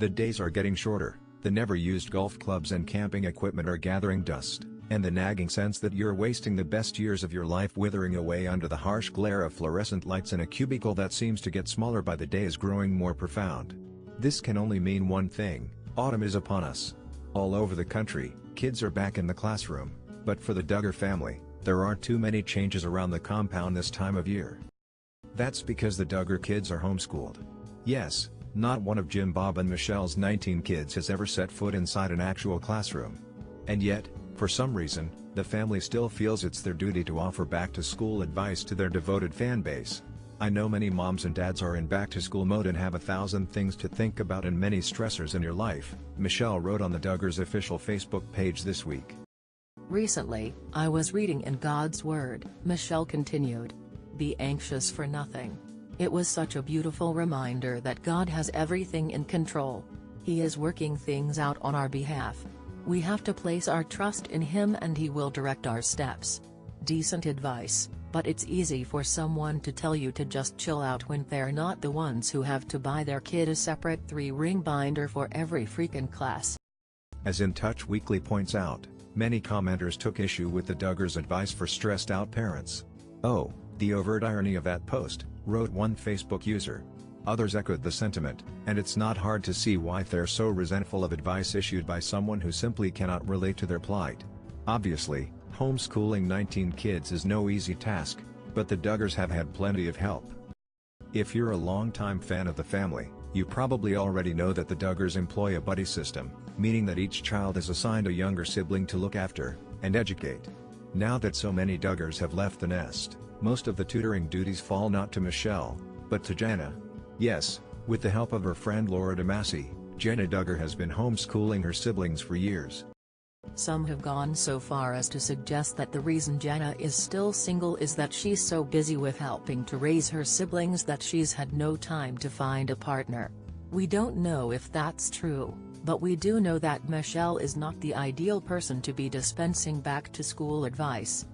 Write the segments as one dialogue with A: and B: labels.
A: The days are getting shorter, the never-used golf clubs and camping equipment are gathering dust, and the nagging sense that you're wasting the best years of your life withering away under the harsh glare of fluorescent lights in a cubicle that seems to get smaller by the day is growing more profound. This can only mean one thing: autumn is upon us. All over the country, kids are back in the classroom, but for the Duggar family, there aren't too many changes around the compound this time of year. That's because the Duggar kids are homeschooled. Yes, not one of Jim, Bob and Michelle's 19 kids has ever set foot inside an actual classroom. And yet, for some reason, the family still feels it's their duty to offer back-to-school advice to their devoted fan base. I know many moms and dads are in back-to-school mode and have 1,000 things to think about and many stressors in your life, Michelle wrote on the Duggars official Facebook page this week.
B: Recently, I was reading in God's Word, Michelle continued. Be anxious for nothing. It was such a beautiful reminder that God has everything in control. He is working things out on our behalf. We have to place our trust in Him and He will direct our steps. Decent advice, but it's easy for someone to tell you to just chill out when they're not the ones who have to buy their kid a separate 3-ring binder for every freaking class.
A: As In Touch Weekly points out, many commenters took issue with the Duggars' advice for stressed-out parents. "Oh, the overt irony of that post," wrote one Facebook user. Others echoed the sentiment, and it's not hard to see why they're so resentful of advice issued by someone who simply cannot relate to their plight. Obviously, homeschooling 19 kids is no easy task, but the Duggars have had plenty of help. If you're a longtime fan of the family, you probably already know that the Duggars employ a buddy system, meaning that each child is assigned a younger sibling to look after and educate. Now that so many Duggars have left the nest, most of the tutoring duties fall not to Michelle, but to Jana. Yes, with the help of her friend Laura DeMasi, Jana Duggar has been homeschooling her siblings for years.
B: Some have gone so far as to suggest that the reason Jana is still single is that she's so busy with helping to raise her siblings that she's had no time to find a partner. We don't know if that's true, but we do know that Michelle is not the ideal person to be dispensing back-to-school advice.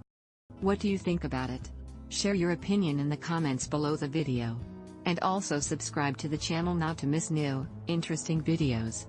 C: What do you think about it? Share your opinion in the comments below the video. And also subscribe to the channel now to miss new, interesting videos.